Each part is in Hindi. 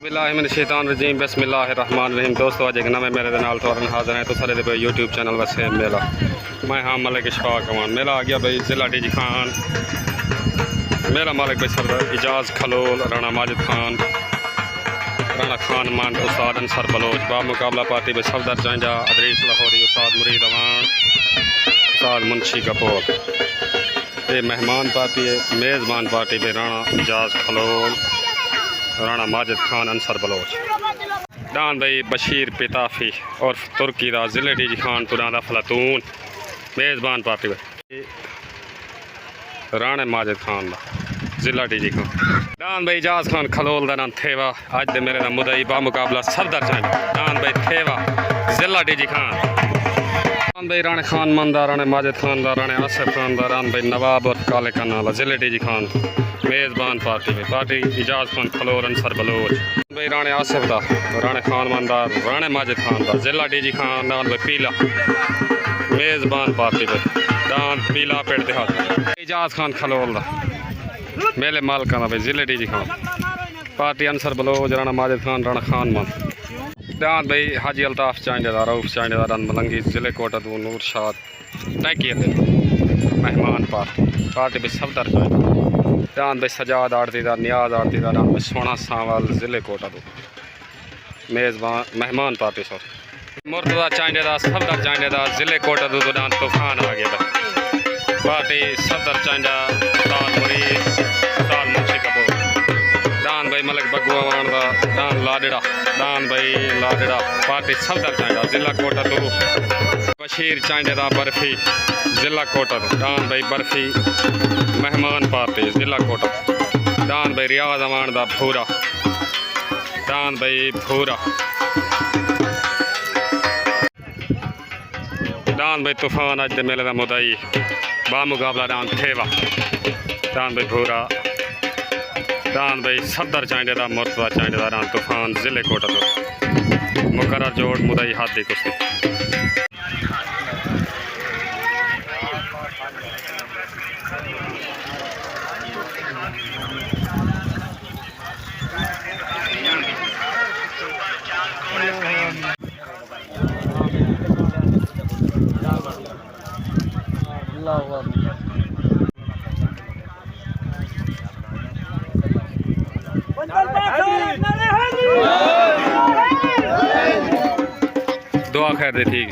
बिस्मिल्लाहिर्रहमानिर्रहीम बिस्मिल्लाहिर्रहमानिर्रहीम। दोस्तों अज एक नवे मेले के नाल तुहाडे हाज़िर है। तो सारे पे यूट्यूब चैनल वैसे मेला मैं हाँ मलिक इशफाक अमान। मेला आ गया भाई जिला डी जी खान मेला मालिक भाई सरदार इजाज़ खलोल राणा माजिद खान राणा खान मान उस्ताद अंसर बलोच बा मुकाबला पार्टी भाई सफदर चांजा अदरीस लाहौरी उस्ताद मुरीद अवान उस्ताद मुंशी कपूर। ये मेहमान पार्टी है मेज़बान पार्टी भाई राणा इजाज़ खलोल राणा माजिद खान अंसर बलोच डान भाई बशीर पिताफी और तुर्की दा जिले डी जी खान तुरां दा फलातून मेज़बान पार्टी भाई राणे माजिद खान दा जिला डी जी खान डान भाई इजाज़ खान खलोल दा नाम थेवा अज दे मेरे दा मुदई बा मुकाबला सफदर चांजा डान भाई थेवा जिला डी जी खान डान भाई राणे खान मंदा राणे माजिद खान दा राणे आसिफ खान दा रान भाई नवाब और काले कनाला जिले डी जी खान मेज़बान पार्टी में पार्टी इजाज़ खान खलोल अंसर बलोच भाई राणे आसिफ दा राणे खान मंदा राणे माजिद खान दा जिला डी जी खान डान भाई पीला मेज़बान पार्टी में डान पीला पेड़ देहात इजाज़ खान खलोल दा मेले मालका भाई जिले D G Khan party Ansar Baloch Rana Majid Khan Rana Khan मंद डान भाई हाजी अल्ताफ़ चांडेदार रऊफ चांडेदार मलंगी जिले कोटा दू नूर शाद टैंकी मेहमान पार्टी भाई सफदर डान भाई सजाद आड़तीदार नियाज आड़तीदार डान भाई सोना सांवल जिले कोटा दो मेज़बान मेहमान पार्टी सर मुर्तज़ा चांडेदार सफदर चांडेदार जिले कोटा दो डान तूफान आ गया भाई पार्टी सफदर चांडा उस्ताद मुरीद उस्ताद मुंशी कपूर डान भाई मलिक बगवान दा डान लाडड़ा डान भाई लाडड़ा पार्टी सफदर चांडा जिला कोटा दो बशीर चांडेदार बर्फी जिला कोटा दो डान भाई बर्फी मेहमान पार्टी जिला कोटा डान भाई रियाज अमान दा भूरा डान भाई भूरा डान भाई तूफान अज दे मेले दा मुदई बा मुकाबला डान थेवा डान भाई भूरा डान भाई सफदर चांडेदार मुर्तज़ा चांडेदार डान तूफान जिले कोटा दो मुकर्रर जोड़ मुदई हाथ दी कुश्ती दुआ खैर दे ठीक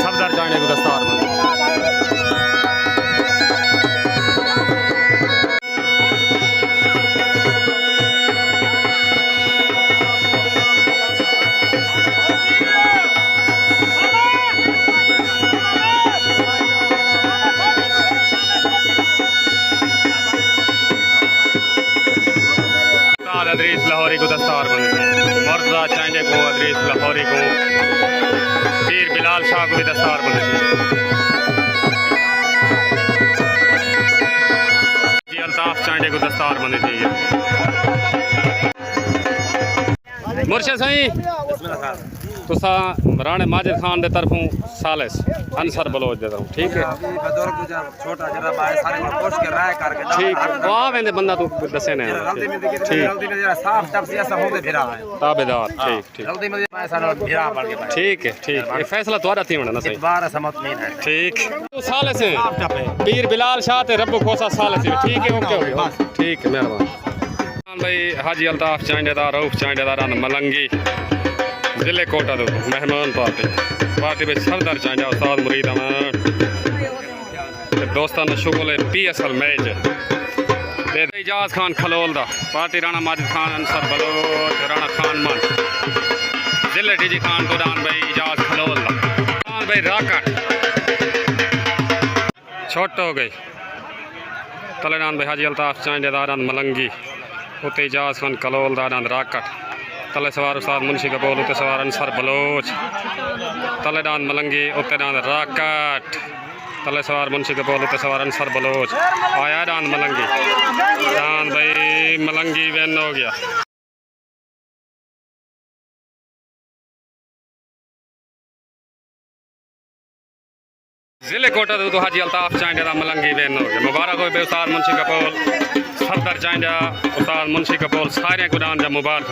सफदर चांडे को दस्तार अदरीस लाहौरी को दस्तार बंद मुर्तज़ा चांडे को अदरीस लाहौरी को पीर बिलाल शाह को भी दस्तार बंद जी अल्ताफ़ चांडे को दस्तार बंद चाहिए मुर्शिद साईं तुसा राणे माजिद खान के तरफों सालिस अंसर बलोच देता हूँ ठीक है ठीक वाह वेंदे बंदा तू दसे ने ताबेदार ठीक है ये फैसला तुम्हारा थी होना ना सही ठीक सालिस पीर बिलाल शाह ते रब्बू खोसा सालिस ठीक है ओके हो गया ठीक है मेहरबान भाई हाजी अल्ताफ़ चांडेदार रऊफ चांडेदार मलंगी जिले कोटा दो मेहमान पार्टी भाई सफदर चांजा उस्ताद मुरीद अमान दोस्ताना शुगल PSL मैच इजाज़ खान खलोल दा पार्टी राणा माजिद खान अंसर बलोच राणा खान मन जिले डी जी खान तो डान भाई इजाज़ खलोल दा डान भाई राकट छोट हो गई तले डान भाई हाजी अल्ताफ़ चांडेदार मलंगी उते इजाज़ खान खलोल दा डान राकट तले सवार उस्ताद मुंशी कपूर उते सवार अंसर बलोच तले डान मलंगी उते डान राकट तले सवार मुंशी कपूर उते सवार अंसर बलोच आया डान मलंगी डान भाई मलंगी वेन हो गया जिले कोटा तो हाजी अल्ताफ़ चांडे दा मलंगी वेन हो गया मुबारक हो बेउस्ताद मुंशी कपूर सफदर चांजा उस्ताद मुंशी कपूर सारे को डांद मुबारक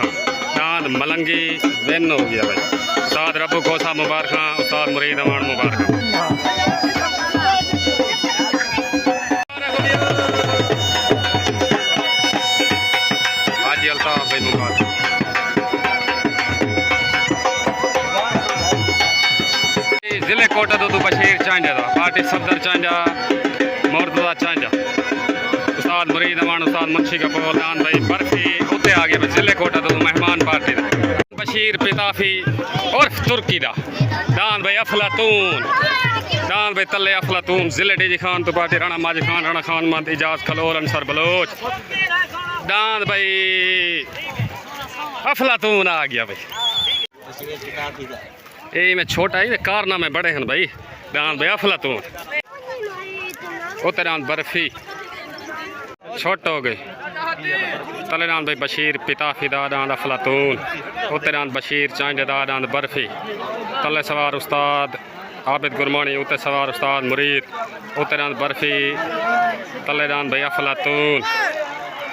डांद मलंगी विन हो गया भाई उस्ताद रब्बू खोसा मुबारक उस्ताद मुरीद अमान मुबारक हाजी अल्ताफ भाई मुबारक जिले कोटा दूध बशीर चांजा था पार्टी सफदर चांजा मुर्तजा चांजा उस्ताद मुरीद अमान उस्ताद मुंशी कपूर दान भाई बर्फी उत्ते आ गए जिले कोटा दूध मेहमान पार्टी का बशीर पिताफी और तुर्की दा दान भाई अफलातून दान भाई तले अफलातून जिले डीजी खान तो पार्टी राणा माजिद खान राणा खान मत इजाज खलोर अंसर बलोच दान भाई अफलातून आ गया भाई ये में छोटा ही कारनामे बड़े हैं भाई दान भाई अफलातून उतरान बर्फी छोट हो गई तलेरान भाई बशीर पिताफी दादान अफलातून उतरान बशीर चांद दादान बर्फी तले सवार उस्ताद आबिद गुरमानी उते सवार उस्ताद मुरीद उतरान बर्फी तलेरान भाई अफलातून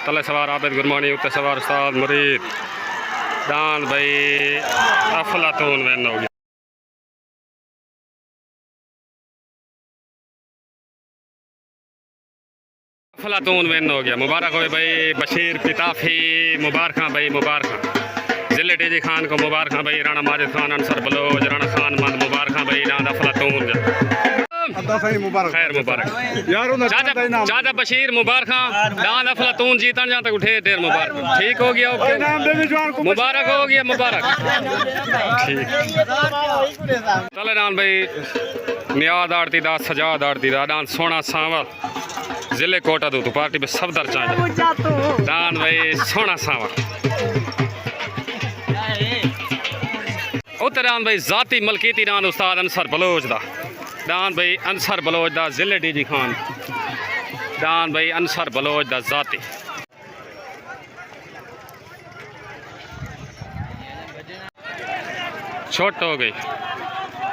तले सवार आबिद गुरमानी उते सवार उस्ताद मुरीद दान भाई अफलातून वैन हो गया अफलातून विन हो गया मुबारक हो भाई बशीर पिताफी मुबारक भाई मुबारक जिले डीजी खान को मुबारक भाई राणा माजिद खान अंसर बलोच राणा खान मत मुबारक भाई दांद अफलातून खैर मुबारक चाचा बशीर मुबारक दांद अफलातून जीतन जहाँ तक उठे ढेर मुबारक ठीक हो गया ओके मुबारक हो गया मुबारक ठीक चले दान भाई नियाद आड़ती दा सजाद आड़ती दा दान सोना सांवल जिले कोटा दूध पार्टी में सफदर चांजा दान भाई सोना सांवल उत्तरान भाई जाती मलकीती दान उस्ताद अंसर बलोच दा दान भाई अंसर बलोच दा जिले डीजी खान दान भाई अंसर बलोच दा जाती छोट हो गई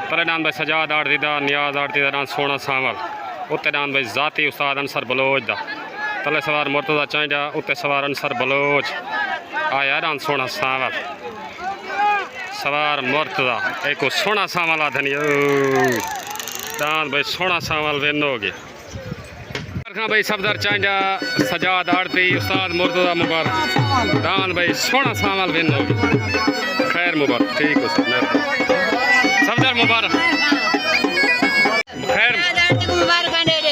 पर दान भाई सजाद आड़ती दा नियाज आड़ती दा दान सोना सांवल उत्ते दान भाई जाती उस्ताद अंसर बलोच दा तले सवार मुर्तजा चांजा उत्ते सवार अंसर बलोच आया दान सोना सांवल सवार मुर्तजा एक सोना सांवल आधनी दान भाई सोना सांवल विन हो गए भाई सफदर चांजा सजाद आड़ती उस्ताद मुर्तजा मुबारक दान भाई सोना सांवल विन हो गए खैर मुबारक ठीक हो सफदर मुबारक खैर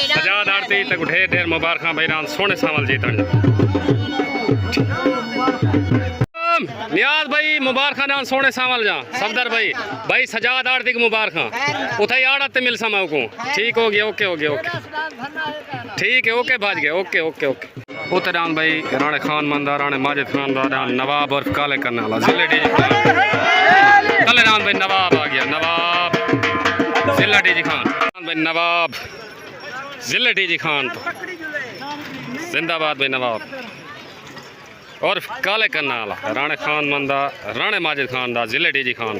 सजाद आड़ती तक ढेर ढेर मुबारक भाई रान सोने सांवल जीतन नियाज भाई मुबारक दान सोने सांवल जा सफदर भाई भाई सजाद आड़ती की मुबारक उठाई आड़त मिल समाओ को ठीक हो गया ओके हो गया ओके ठीक है ओके भाज गए ओके ओके ओके उते दान भाई राणे खान मंदा राणे माजिद खान दान नवाब और काले करने वाला जिले डीजी खान तले दान भाई नवाब आ गया नवाब जिला डीजी खान भाई नवाब जिले डीजी खान तो जिंदाबाद भाई नवाब और काले करने वाला राणे खान मंदा राणे माजिद खान दा जिले डीजी खान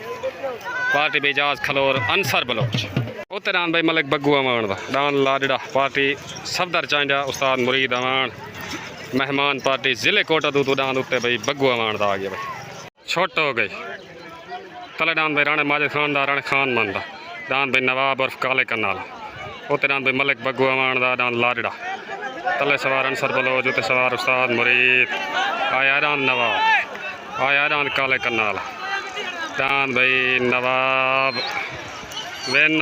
पार्टी बेजाज खलोर अंसर बलोच उते दान भाई मलिक बग्गू अमान दा दान लाडड़ा पार्टी सफदर चांजा उस्ताद मुरीद अमान मेहमान पार्टी जिले कोटा दूध दान उत्ते भाई बग्गू अमान दा आ गया भाई छोट हो गई तले दान भाई राणे माजिद खान दा राणे खान मंदा दान भाई नवाब और काले करने वाला उते दान भाई मलिक बग्गू अमान दा दान लाडड़ा तले सवार अंसर बलोच उते सवार उस्ताद मुरीद आया दान नवाब आया दान काले करने वाला दान भाई नवाब विन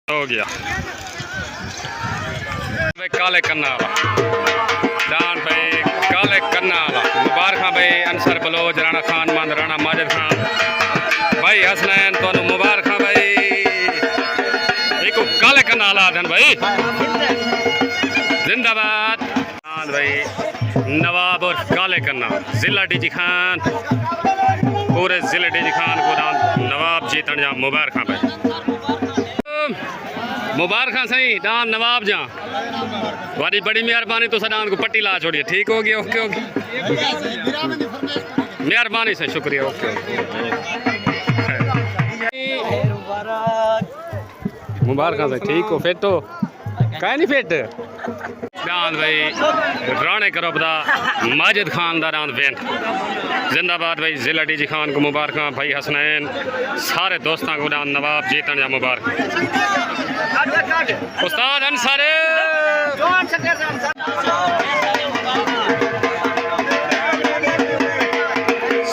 हो गया भाई काले करना वाला दान भाई काले करना वाला मुबारक भाई अंसर बलोच राणा खान मंद राणा माजिद खान भाई हसनैन तो मुबारक भाई एक काले करना वाला धन भाई जिंदाबाद दान भाई नवाब और काले करना जिला डीजी खान पूरे जिले डीजी खान को दान नवाब जीतन जा मुबारक भाई मुबारक सही डान नवाब जा वारी बड़ी मेहरबानी तो डान को पट्टी ला छोड़िए ठीक हो गया ओके ओके मेहरबानी से शुक्रिया ओके मुबारक से ठीक हो फिट हो का नहीं फिट डान भाई राणे करब दा माजिद खान दा रान वेन जिंदाबाद भाई जिला डीजी खान को मुबारक भाई हसनैन सारे दोस्तों को डान नवाब जीतन जा मुबारक उस्ताद अंसारी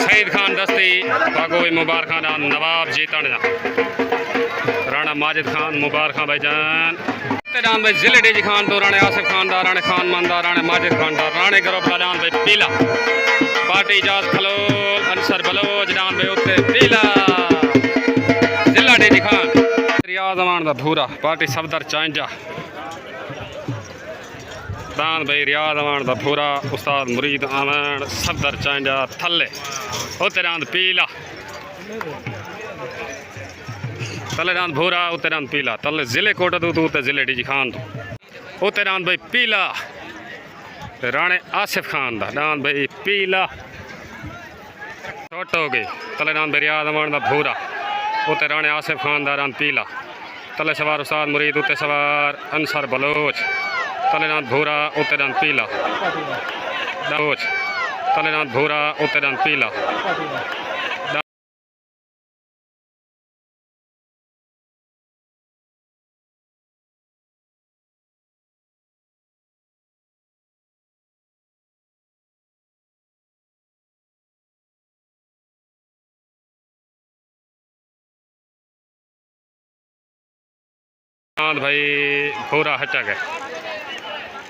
सईद खान दस्ती बागो मुबारक डान नवाब जीतन जा राणा माजिद खान मुबारक भाईजान रान भाई जिले डीजी खान तो राणे आसिफ खान दा राणे खान मानदा राणे माजिद खान दा राणे ग्रुप दा डान भाई पीला पार्टी इजाज खलोल अंसर बलोच डान भाई उत्ते पीला जिला डीजी खान रियाज अमान दा भूरा पार्टी सफदर चांजा डान भाई रियाज अमान दा भूरा उस्ताद मुरीद अमान सफदर चांजा थल्ले उत्ते डान पीला तले डान भूरा उत्ते डान पीला तले जिले कोटा तू उत्ते जिले डीजी खान तो उत्ते डान भाई पीला राणे आसिफ खान दा डान भाई पीला छोट हो गई तले डान भाई रियाज अमान दा भूरा उत्ते राणे आसिफ खान दा डान पीला तले सवार उस्ताद मुरीद उत्ते सवार अंसर बलोच तले डान भूरा उत्ते डान पीला बलोच तले डान भूरा उत्ते डान पीला दांत भाई भूरा हटा गए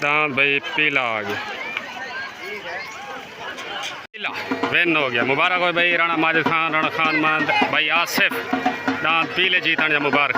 दांत भाई पीला आ गया पीला वेन हो गया मुबारक हो भाई राणा माजिद खान राणा खान मांद भाई आसिफ दांत पीले जीतन या मुबारक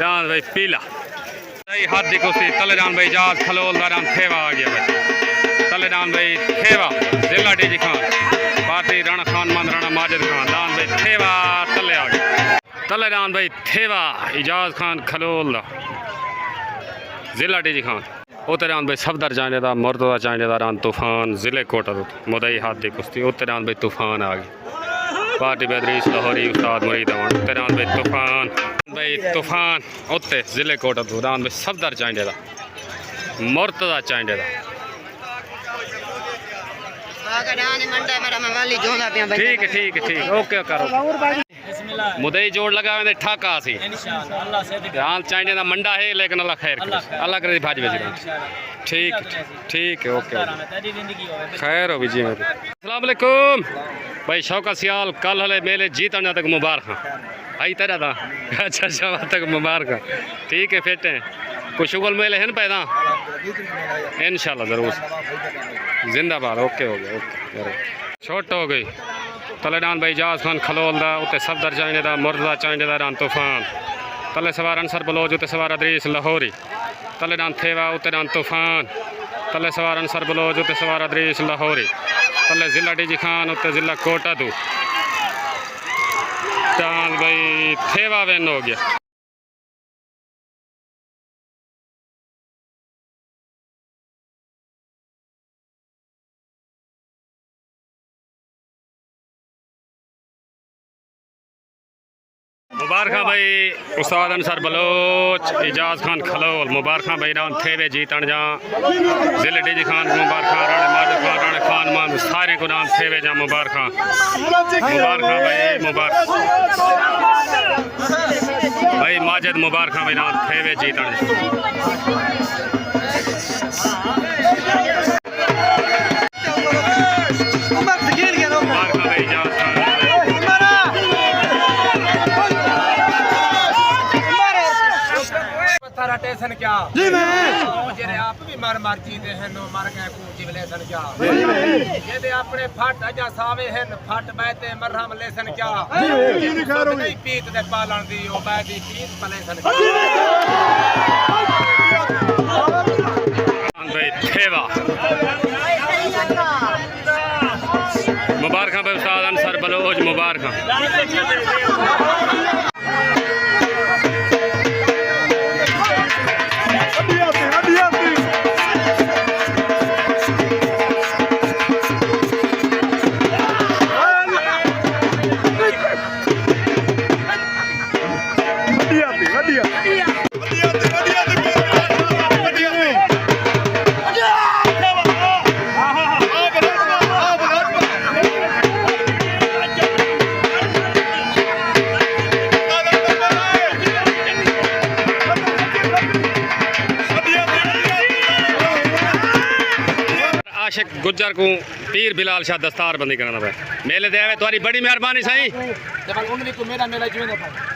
डान भाई पीला हाथ दी कुश्ती तले डान भाई जाज खलोल दान थेवा आ गया भाई तले डान भाई थेवा जिला डीजी खान पार्टी राणा खान मान राणा माजिद खान डान भाई थेवा तले आ गया तले डान भाई थेवा इजाज खान खलोल जिला डीजी खान उत्ते डान भाई सफदर चांडे दा मुर्तजा चांडे दा रान तूफान जिले कोटा मुदई हाथ दी कुश्ती उत्ते डान भाई तूफान आ गई पार्टी बेदरीस लाहौरी उस्ताद मुरीद अमान उत्ते डान भाई तूफान उत्ते जिले कोटा तो डान भाई सफदर चांडे दा मुर्तजा चांडे दा ठीक है ओके करो मुदई जोड़ लगा ठाका सी हाल चांडे दा मंडा है लेकिन अल्लाह खैर अल्लाह करे भाज भेज ठीक है ओके खैर हो जी अस्सलाम वालेकुम भाई शौका सियाल कल हले मेले जीतने तक मुबारक आई तेरा था अच्छा तक मुबारक ठीक है फिट है कुछ शुगल मेले हैं पैदा इंशाल्लाह ज़रूर जिंदाबाद ओके हो गया ओके छोट हो गई तले डान भाई जाज खान खलोल दा उत्ते सफदर चांडे दा मुर्तजा चांडे दा रान तूफान तले सवार अंसर बलोच उत्ते सवार अदरीस लाहौरी तले डान थेवा उत्ते डान तूफान तले सवार अंसर बलोच उत्ते सवार अदरीस लाहौरी तले जिला डीजी खान उत्ते जिला कोटा तू डान भाई थेवा वेन हो गया मुबारक भाई उस्ताद अंसर बलोच इजाज खान खलोल मुबारक भाई रान थेवे जीतन जा जिले डीजी खान मुबारक राणे माजिद खान राणे खान मान सारे को रान थेवे जा मुबारक भाई माजिद मुबारक भाई रान थेवे जीतन टेंशन क्या जी मैं मेरे आप भी मर जीते हैं नो मर गए कूची लेसन क्या ये अपने फट अजा सावे हैं फट बैते मरहम लेसन क्या नहीं पीत दे पालन दी ओ बैदी पीत पलेसन भाई थेवा मुबारक भाई उस्ताद अंसर बलोच मुबारक आशिक गुज्जर को पीर बिलाल शाह दस्तार बंदी करना पे मेले दे आवे तुम्हारी बड़ी मेहरबानी सही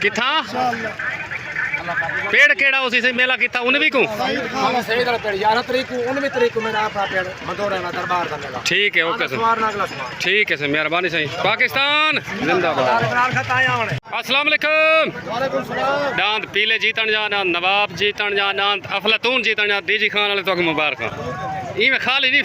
किथा पेड़ केड़ा उसी से मेला किथा उन भी को ठीक है ओके ठीक है सर मेहरबानी सही पाकिस्तान जिंदाबाद अस्सलाम वालेकुम डांद पीले जीतन जा डांद नवाब जीतन जा डांद अफलातून जीतन जा डीजी खान वाले तो मुबारक ई में खाली नहीं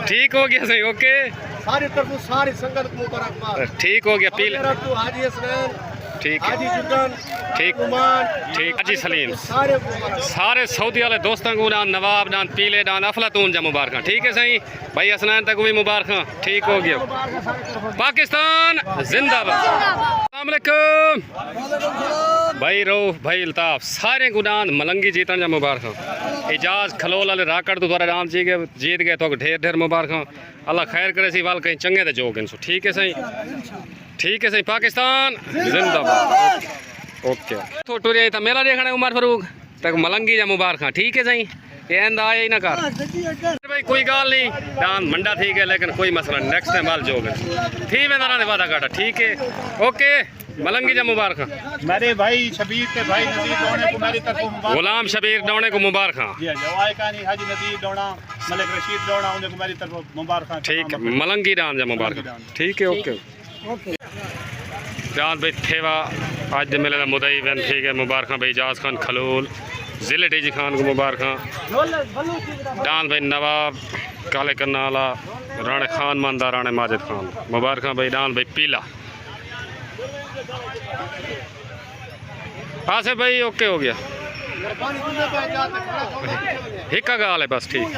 ठीक हो गया सही ओके सारी तरफ सारी संगत को मुबारकबाद ठीक हो गया पीले हाजी हसनैन ठीक हाजी जुगन ठीक ठीक हाजी सलीम सारे सऊदी वाले दोस्तों को डांद नवाब डांद पीले डांद अफलातून जा मुबारक ठीक है सही भाई हसनैन तक भी मुबारक ठीक हो गया पाकिस्तान जिंदाबाद अस्सलाम वालेकुम भाई रऊफ भाई अल्ताफ सारे गुडान मलंगी जीतन जा मुबारक इजाज खलोल वाले राकड़ तो द्वारा राम जी के जीत गए तो ढेर ढेर मुबारक अल्लाह खैर करे सी वाल कहीं चंगे ते जोग इनसो ठीक है सही पाकिस्तान जिंदाबाद ओके तो टुरिया था मेला देखना है उमर फारूक तक मलंगी जा मुबारक ठीक है सही आया ही ना कर भाई कोई गाल नहीं दान मंडा ठीक है लेकिन कोई मसला नेक्स्ट टाइम वाल जोग थी वेंदा वादा काटा ठीक है ओके मलंगी जा मुबारक मेरे भाई शबीर के भाई नजीर डोने को मेरी तरफ मुबारक गुलाम शबीर डोने को मुबारक जी जवाई कानी हाजी नजीर डोना मलिक रशीद डोना उन्हें को मेरी तरफ मुबारक ठीक है मलंगी डान जा मुबारक ठीक है ओके जान भाई थेवा आज दे मेले दा मुदई वन ठीक है मुबारक भाई इजाज खान खलोल जिले डीजी खान को मुबारक डान भाई नवाब काले करनाला राणे खान मानदा राणे माजिद खान मुबारक भाई डान भाई पीला आसिफ भाई ओके हो गया एक गाल है बस ठीक